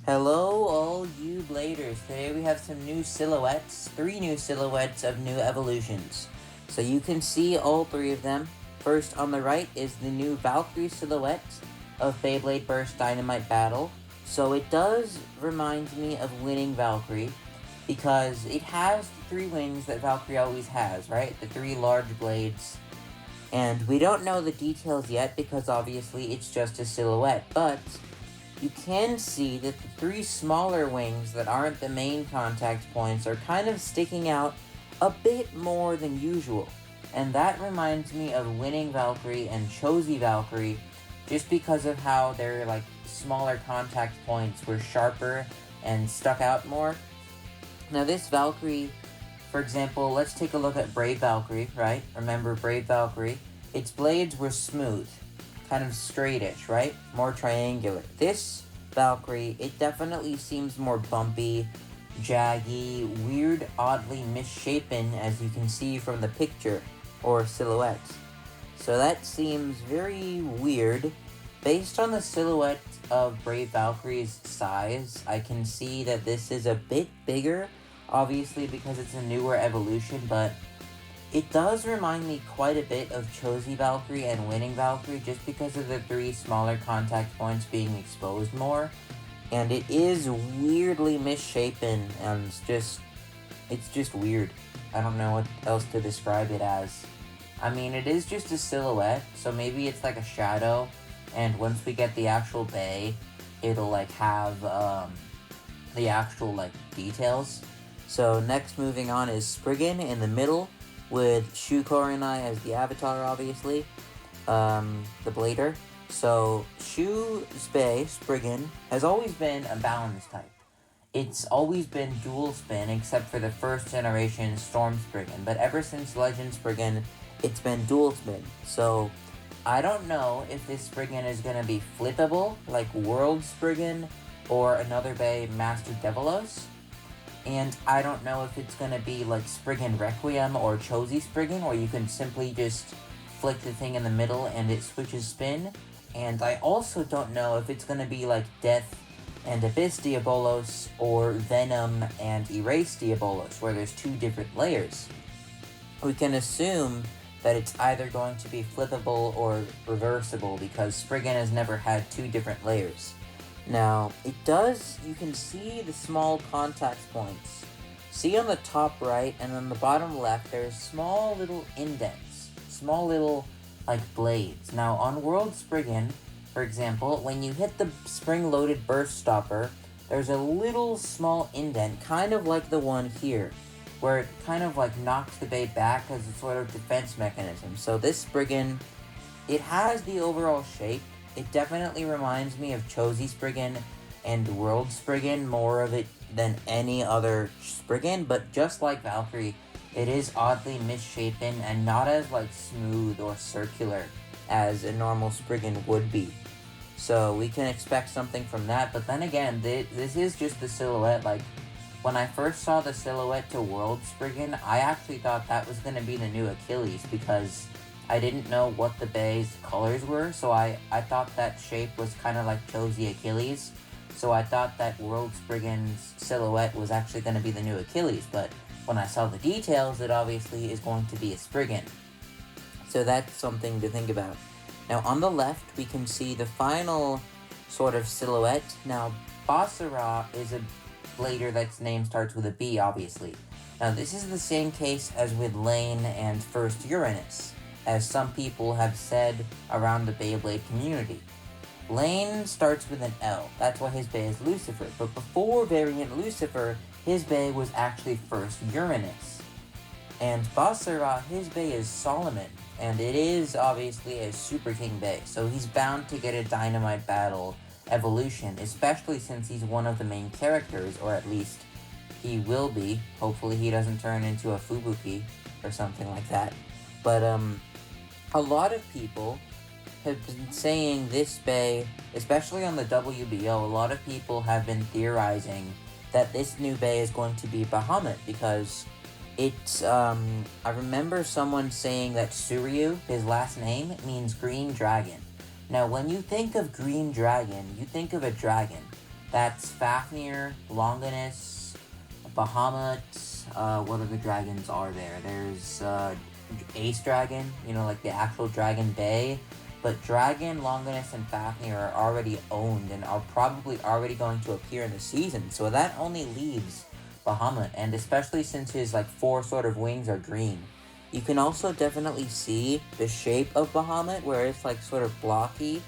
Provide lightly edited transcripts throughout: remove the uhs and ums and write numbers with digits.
Hello, all you bladers. Today we have some new silhouettes, 3 new silhouettes of new evolutions. So you can see all 3 of them. First on the right is the new Valkryie silhouette of Beyblade Burst Dynamite Battle. So it does remind me of winning Valkryie, because it has the 3 wings that Valkryie always has, right? The 3 large blades. And we don't know the details yet because obviously it's just a silhouette, but you can see that the 3 smaller wings that aren't the main contact points are kind of sticking out a bit more than usual. And that reminds me of winning Valkryie and Chozy Valkryie, just because of how their smaller contact points were sharper and stuck out more. Now this Valkryie, for example, let's take a look at Brave Valkryie, right? Remember Brave Valkryie? Its blades were smooth, kind of straightish, right? More triangular. This Valkryie, it definitely seems more bumpy, jaggy, weird, oddly misshapen, as you can see from the picture, or silhouette. So that seems very weird. Based on the silhouette of Brave Valkyrie's size, I can see that this is a bit bigger, obviously because it's a newer evolution, but it does remind me quite a bit of Chozy Valkryie and Winning Valkryie, just because of the 3 smaller contact points being exposed more. And it is weirdly misshapen, and it's just weird. I don't know what else to describe it as. I mean, it is just a silhouette, so maybe it's like a shadow, and once we get the actual bay, it'll have the actual details. So next, moving on, is Spriggan in the middle, with Shukor and I as the avatar, obviously, the blader. So Shu's bay, Spriggan, has always been a balance type. It's always been dual spin, except for the first generation Storm Spriggan, but ever since Legend Spriggan, it's been dual spin. So I don't know if this Spriggan is going to be flippable, like World Spriggan, or another bay, Master Devilos. And I don't know if it's going to be like Spriggan Requiem or Chozy Spriggan, where you can simply just flick the thing in the middle and it switches spin. And I also don't know if it's going to be like Death and Abyss Diabolos, or Venom and Erase Diabolos, where there's 2 different layers. We can assume that it's either going to be flippable or reversible, because Spriggan has never had 2 different layers. Now, you can see the small contact points. See on the top right and on the bottom left, there's small little indents. Small little, blades. Now, on World Spriggan, for example, when you hit the spring-loaded burst stopper, there's a little small indent, kind of like the one here, where it kind of knocks the bay back as a sort of defense mechanism. So this Spriggan, it has the overall shape. It definitely reminds me of Chozy Spriggan and World Spriggan, more of it than any other Spriggan, but just like Valkryie, it is oddly misshapen and not as smooth or circular as a normal Spriggan would be. So we can expect something from that, but then again, this is just the silhouette. When I first saw the silhouette to World Spriggan, I actually thought that was going to be the new Achilles, because I didn't know what the bay's colors were, so I thought that shape was kind of like Chozy Achilles. So I thought that World Spriggan's silhouette was actually going to be the new Achilles, but when I saw the details, it obviously is going to be a Spriggan. So that's something to think about. Now on the left, we can see the final sort of silhouette. Now Basara is a blader that's name starts with a B, obviously. Now this is the same case as with Lane and First Uranus, as some people have said around the Beyblade community. Lane starts with an L, that's why his bay is Lucifer, but before variant Lucifer, his bay was actually First Uranus. And Basara, his bay is Solomon, and it is obviously a Super King bay, so he's bound to get a Dynamite Battle evolution, especially since he's one of the main characters, or at least he will be. Hopefully he doesn't turn into a Fubuki or something like that. But a lot of people have been saying this bay, especially on the WBO, a lot of people have been theorizing that this new bay is going to be Bahamut, because it's, I remember someone saying that Suryu, his last name, means green dragon. Now, when you think of green dragon, you think of a dragon. That's Fafnir, Longinus, Bahamut. What other dragons are there? There's Ace Dragon, like the actual Dragon Bay. But Dragon, Longinus, and Fafnir are already owned and are probably already going to appear in the season. So that only leaves Bahamut, and especially since his 4 sort of wings are green. You can also definitely see the shape of Bahamut, where it's sort of blocky.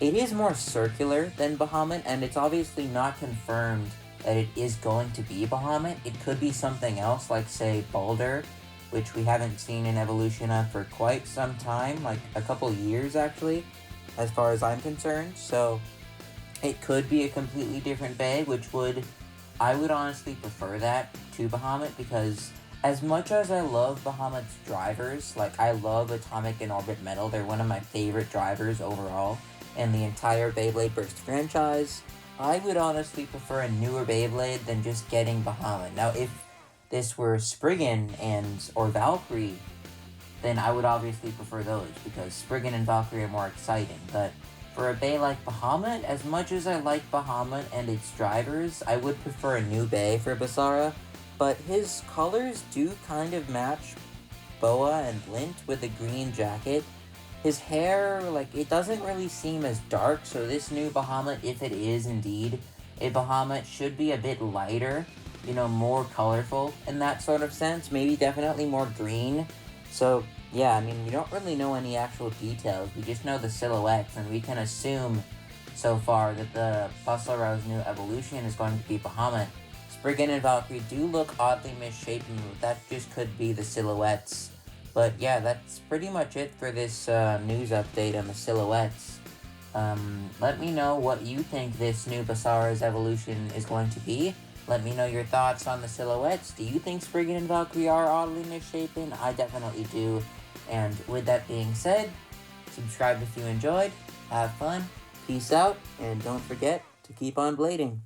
It is more circular than Bahamut, and it's obviously not confirmed that it is going to be Bahamut. It could be something else, like say Baldur, which we haven't seen an evolution of for quite some time, like a couple years actually, as far as I'm concerned. So it could be a completely different bay, I would honestly prefer that to Bahamut, because as much as I love Bahamut's drivers, I love Atomic and Orbit Metal, they're one of my favorite drivers overall in the entire Beyblade Burst franchise, I would honestly prefer a newer Beyblade than just getting Bahamut. Now, if this were Spriggan or Valkryie, then I would obviously prefer those, because Spriggan and Valkryie are more exciting. But for a bay like Bahamut, as much as I like Bahamut and its drivers, I would prefer a new bay for Basara. But his colors do kind of match Boa and Lint with the green jacket. His hair, it doesn't really seem as dark, so this new Bahamut, if it is indeed a Bahamut, should be a bit lighter, more colorful in that sort of sense, maybe definitely more green. So, yeah, we don't really know any actual details, we just know the silhouettes, and we can assume so far that the Basara's new evolution is going to be Bahamut. Spriggan and Valkryie do look oddly misshapen, but that just could be the silhouettes. But yeah, that's pretty much it for this news update on the silhouettes. Let me know what you think this new Basara's evolution is going to be. Let me know your thoughts on the silhouettes. Do you think Spriggan and Valkryie are oddly misshapen? I definitely do. And with that being said, subscribe if you enjoyed, have fun, peace out, and don't forget to keep on blading.